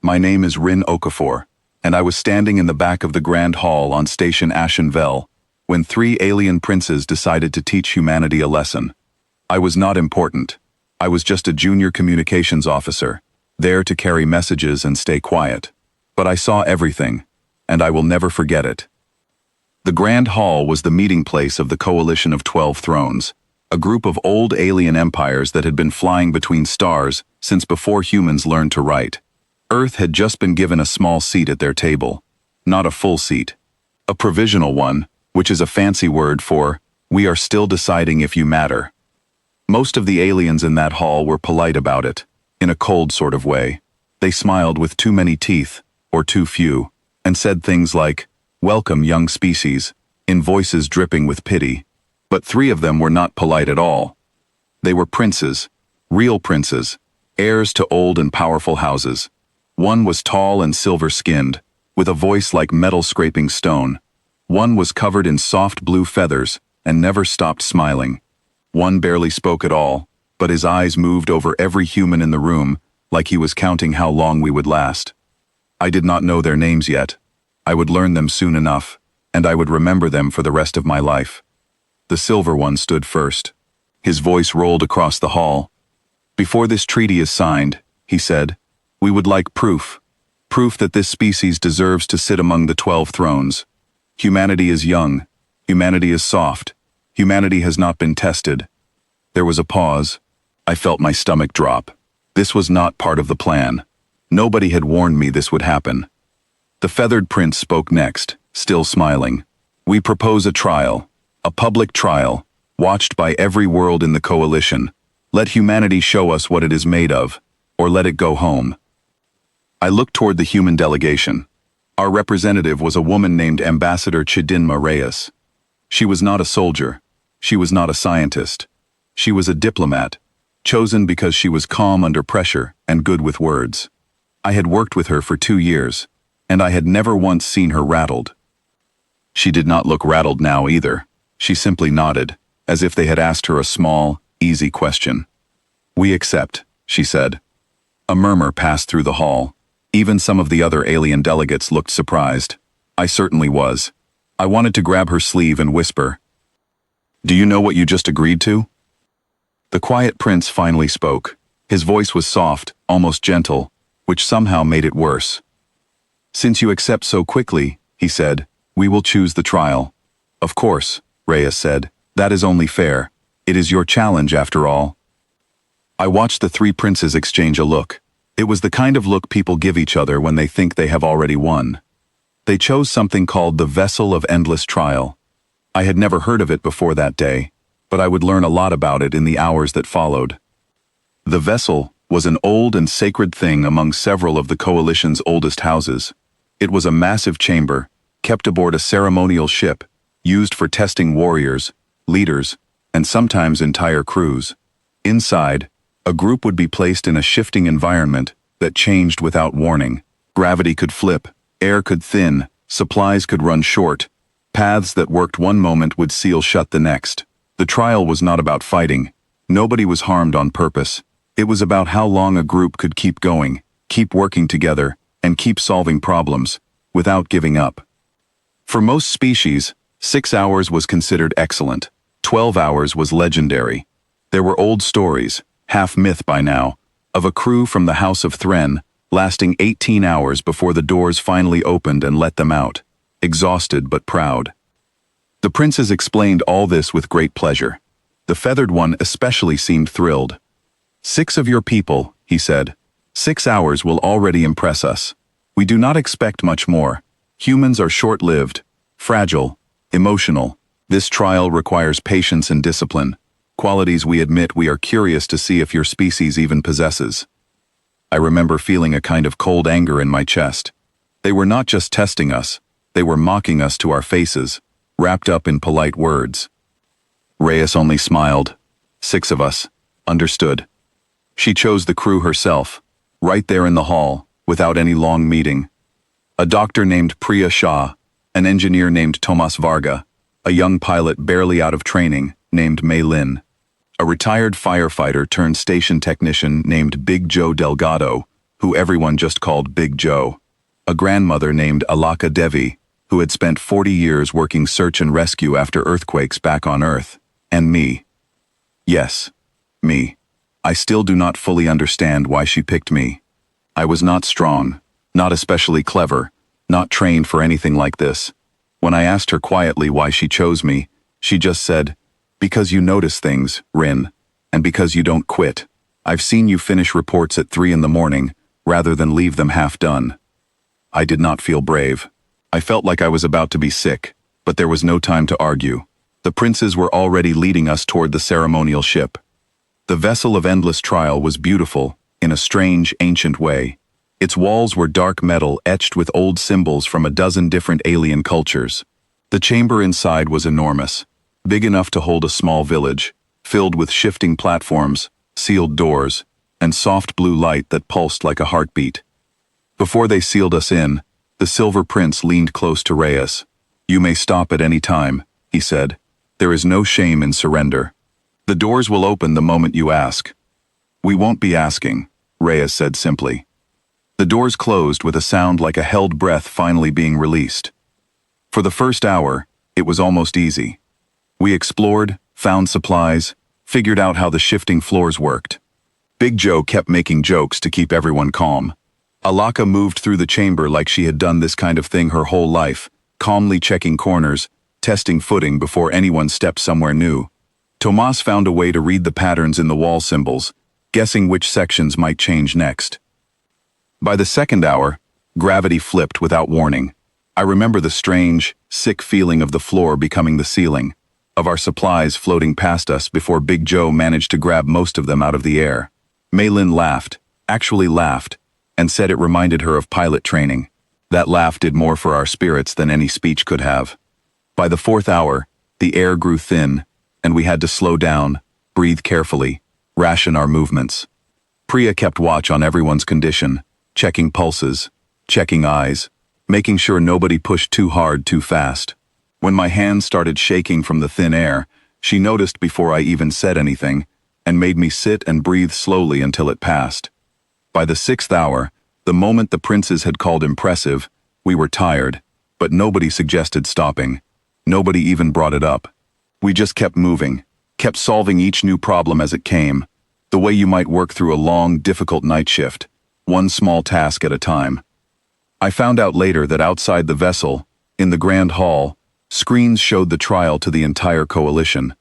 My name is Rin Okafor, and I was standing in the back of the Grand Hall on Station Ashenvel when 3 alien princes decided to teach humanity a lesson. I was not important. I was just a junior communications officer, there to carry messages and stay quiet. But I saw everything, and I will never forget it. The Grand Hall was the meeting place of the Coalition of 12 Thrones, a group of old alien empires that had been flying between stars since before humans learned to write. Earth had just been given a small seat at their table, not a full seat. A provisional one, which is a fancy word for, we are still deciding if you matter. Most of the aliens in that hall were polite about it, in a cold sort of way. They smiled with too many teeth, or too few, and said things like, "Welcome, young species," in voices dripping with pity. But 3 of them were not polite at all. They were princes, real princes, heirs to old and powerful houses. One was tall and silver-skinned, with a voice like metal scraping stone. One was covered in soft blue feathers and never stopped smiling. One barely spoke at all, but his eyes moved over every human in the room like he was counting how long we would last. I did not know their names yet. I would learn them soon enough, and I would remember them for the rest of my life. The silver one stood first. His voice rolled across the hall. "Before this treaty is signed," he said, "we would like proof. Proof that this species deserves to sit among the 12 thrones. Humanity is young. Humanity is soft. Humanity has not been tested." There was a pause. I felt my stomach drop. This was not part of the plan. Nobody had warned me this would happen. The feathered prince spoke next, still smiling. "We propose a trial, a public trial, watched by every world in the coalition. Let humanity show us what it is made of, or let it go home." I looked toward the human delegation. Our representative was a woman named Ambassador Chidinma Reyes. She was not a soldier. She was not a scientist. She was a diplomat, chosen because she was calm under pressure and good with words. I had worked with her for 2 years, and I had never once seen her rattled. She did not look rattled now either. She simply nodded, as if they had asked her a small, easy question. "We accept," she said. A murmur passed through the hall. Even some of the other alien delegates looked surprised. I certainly was. I wanted to grab her sleeve and whisper, "Do you know what you just agreed to?" The quiet prince finally spoke. His voice was soft, almost gentle, which somehow made it worse. "Since you accept so quickly," he said, "we will choose the trial." "Of course," Reyes said. "That is only fair. It is your challenge, after all." I watched the 3 princes exchange a look. It was the kind of look people give each other when they think they have already won. They chose something called the Vessel of Endless Trial. I had never heard of it before that day, but I would learn a lot about it in the hours that followed. The vessel was an old and sacred thing among several of the coalition's oldest houses. It was a massive chamber, kept aboard a ceremonial ship, used for testing warriors, leaders, and sometimes entire crews. Inside, a group would be placed in a shifting environment that changed without warning. Gravity could flip, air could thin, supplies could run short. Paths that worked one moment would seal shut the next. The trial was not about fighting. Nobody was harmed on purpose. It was about how long a group could keep going, keep working together, and keep solving problems, without giving up. For most species, 6 hours was considered excellent. 12 hours was legendary. There were old stories, half myth by now, of a crew from the House of Thren lasting 18 hours before the doors finally opened and let them out, exhausted but proud. The princes explained all this with great pleasure. The feathered one especially seemed thrilled. "6 of your people," he said. "6 hours will already impress us. We do not expect much more. Humans are short-lived, fragile, emotional. This trial requires patience and discipline, qualities we admit we are curious to see if your species even possesses." I remember feeling a kind of cold anger in my chest. They were not just testing us, they were mocking us to our faces, wrapped up in polite words. Reyes only smiled. 6 of us. Understood. She chose the crew herself, right there in the hall, without any long meeting. A doctor named Priya Shah, an engineer named Tomas Varga, a young pilot barely out of training named Mei Lin, a retired firefighter turned station technician named Big Joe Delgado, who everyone just called Big Joe, a grandmother named Alaka Devi, who had spent 40 years working search and rescue after earthquakes back on Earth, and me. Yes, me. I still do not fully understand why she picked me. I was not strong, not especially clever, not trained for anything like this. When I asked her quietly why she chose me, she just said, "Because you notice things, Rin, and because you don't quit. I've seen you finish reports at 3 in the morning, rather than leave them half done." I did not feel brave. I felt like I was about to be sick, but there was no time to argue. The princes were already leading us toward the ceremonial ship. The vessel of endless trial was beautiful, in a strange, ancient way. Its walls were dark metal etched with old symbols from a dozen different alien cultures. The chamber inside was enormous, big enough to hold a small village, filled with shifting platforms, sealed doors, and soft blue light that pulsed like a heartbeat. Before they sealed us in, the Silver Prince leaned close to Reyes. "You may stop at any time," he said. "There is no shame in surrender. The doors will open the moment you ask." "We won't be asking," Reyes said simply. The doors closed with a sound like a held breath finally being released. For the first hour, it was almost easy. We explored, found supplies, figured out how the shifting floors worked. Big Joe kept making jokes to keep everyone calm. Alaka moved through the chamber like she had done this kind of thing her whole life, calmly checking corners, testing footing before anyone stepped somewhere new. Tomas found a way to read the patterns in the wall symbols, guessing which sections might change next. By the second hour, gravity flipped without warning. I remember the strange, sick feeling of the floor becoming the ceiling, of our supplies floating past us before Big Joe managed to grab most of them out of the air. Maylin laughed, actually laughed, and said it reminded her of pilot training. That laugh did more for our spirits than any speech could have. By the fourth hour, the air grew thin, and we had to slow down, breathe carefully, ration our movements. Priya kept watch on everyone's condition, checking pulses, checking eyes, making sure nobody pushed too hard too fast. When my hands started shaking from the thin air, she noticed before I even said anything, and made me sit and breathe slowly until it passed. By the sixth hour, the moment the princes had called impressive, we were tired, but nobody suggested stopping. Nobody even brought it up. We just kept moving, kept solving each new problem as it came, the way you might work through a long, difficult night shift, one small task at a time. I found out later that outside the vessel, in the Grand Hall, screens showed the trial to the entire coalition.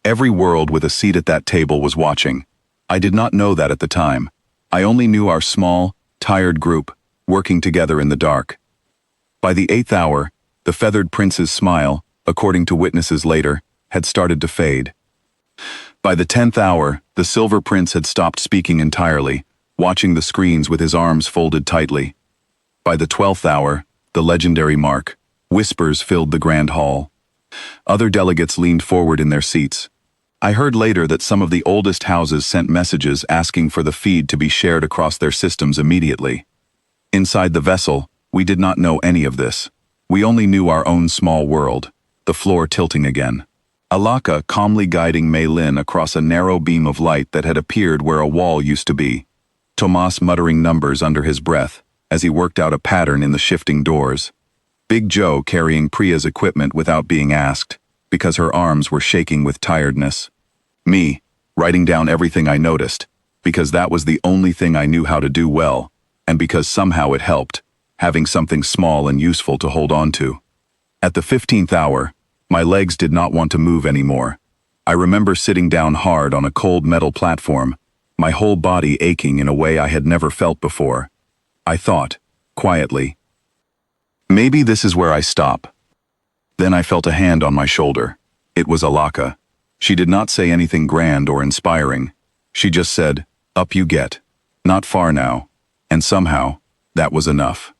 Every world with a seat at that table was watching. I did not know that at the time. I only knew our small, tired group, working together in the dark. By the 8th hour, the feathered prince's smile, according to witnesses later, had started to fade. By the 10th hour, the Silver Prince had stopped speaking entirely, watching the screens with his arms folded tightly. By the 12th hour, the legendary mark, whispers filled the Grand Hall. Other delegates leaned forward in their seats. I heard later that some of the oldest houses sent messages asking for the feed to be shared across their systems immediately. Inside the vessel, we did not know any of this. We only knew our own small world, the floor tilting again. Alaka calmly guiding Maylin across a narrow beam of light that had appeared where a wall used to be. Tomas muttering numbers under his breath as he worked out a pattern in the shifting doors. Big Joe carrying Priya's equipment without being asked, because her arms were shaking with tiredness. Me, writing down everything I noticed, because that was the only thing I knew how to do well, and because somehow it helped, having something small and useful to hold on to. At the 15th hour, my legs did not want to move anymore. I remember sitting down hard on a cold metal platform, my whole body aching in a way I had never felt before. I thought, quietly, maybe this is where I stop. Then I felt a hand on my shoulder. It was Alaka. She did not say anything grand or inspiring. She just said, "Up you get. Not far now." And somehow, that was enough.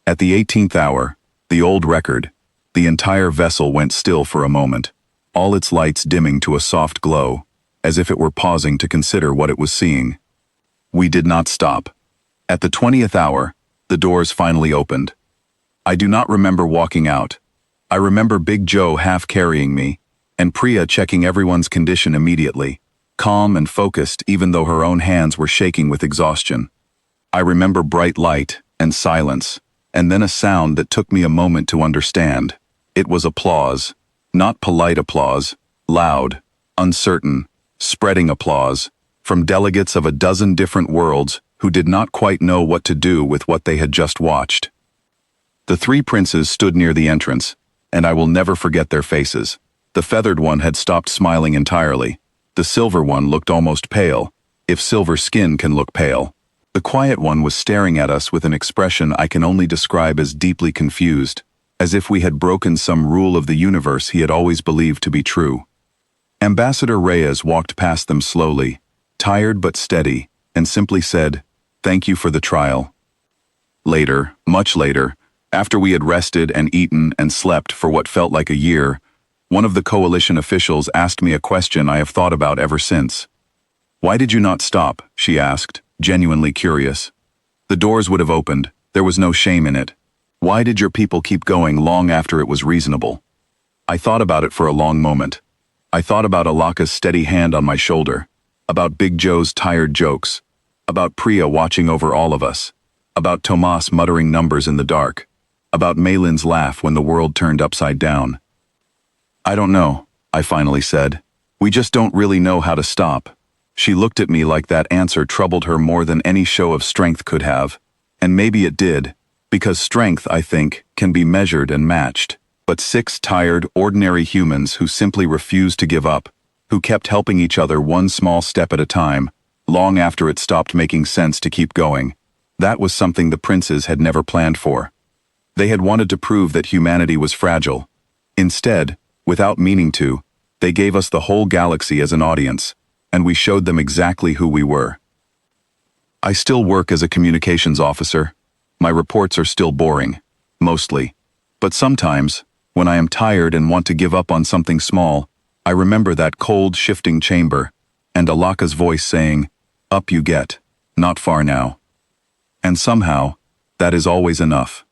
At the 18th hour, the old record, the entire vessel went still for a moment, all its lights dimming to a soft glow, as if it were pausing to consider what it was seeing. We did not stop. At the 20th hour, the doors finally opened. I do not remember walking out. I remember Big Joe half carrying me, and Priya checking everyone's condition immediately, calm and focused even though her own hands were shaking with exhaustion. I remember bright light and silence, and then a sound that took me a moment to understand. It was applause. Not polite applause, loud, uncertain, spreading applause, from delegates of a dozen different worlds who did not quite know what to do with what they had just watched. The three princes stood near the entrance, and I will never forget their faces. The feathered one had stopped smiling entirely. The silver one looked almost pale, if silver skin can look pale. The quiet one was staring at us with an expression I can only describe as deeply confused, as if we had broken some rule of the universe he had always believed to be true. Ambassador Reyes walked past them slowly, tired but steady, and simply said, "Thank you for the trial." Later, much later, after we had rested and eaten and slept for what felt like a year, one of the coalition officials asked me a question I have thought about ever since. "Why did you not stop?" she asked, genuinely curious. The doors would have opened. There was no shame in it. Why did your people keep going long after it was reasonable? I thought about it for a long moment. I thought about Alaka's steady hand on my shoulder, about Big Joe's tired jokes, about Priya watching over all of us, about Tomas muttering numbers in the dark, about Malin's laugh when the world turned upside down. "I don't know," I finally said. "We just don't really know how to stop." She looked at me like that answer troubled her more than any show of strength could have. And maybe it did, because strength, I think, can be measured and matched. But six tired, ordinary humans who simply refused to give up, who kept helping each other one small step at a time, long after it stopped making sense to keep going. That was something the princes had never planned for. They had wanted to prove that humanity was fragile. Instead, without meaning to, they gave us the whole galaxy as an audience, and we showed them exactly who we were. I still work as a communications officer. My reports are still boring, mostly. But sometimes, when I am tired and want to give up on something small, I remember that cold, shifting chamber, and Alaka's voice saying, "Up you get, not far now." And somehow, that is always enough.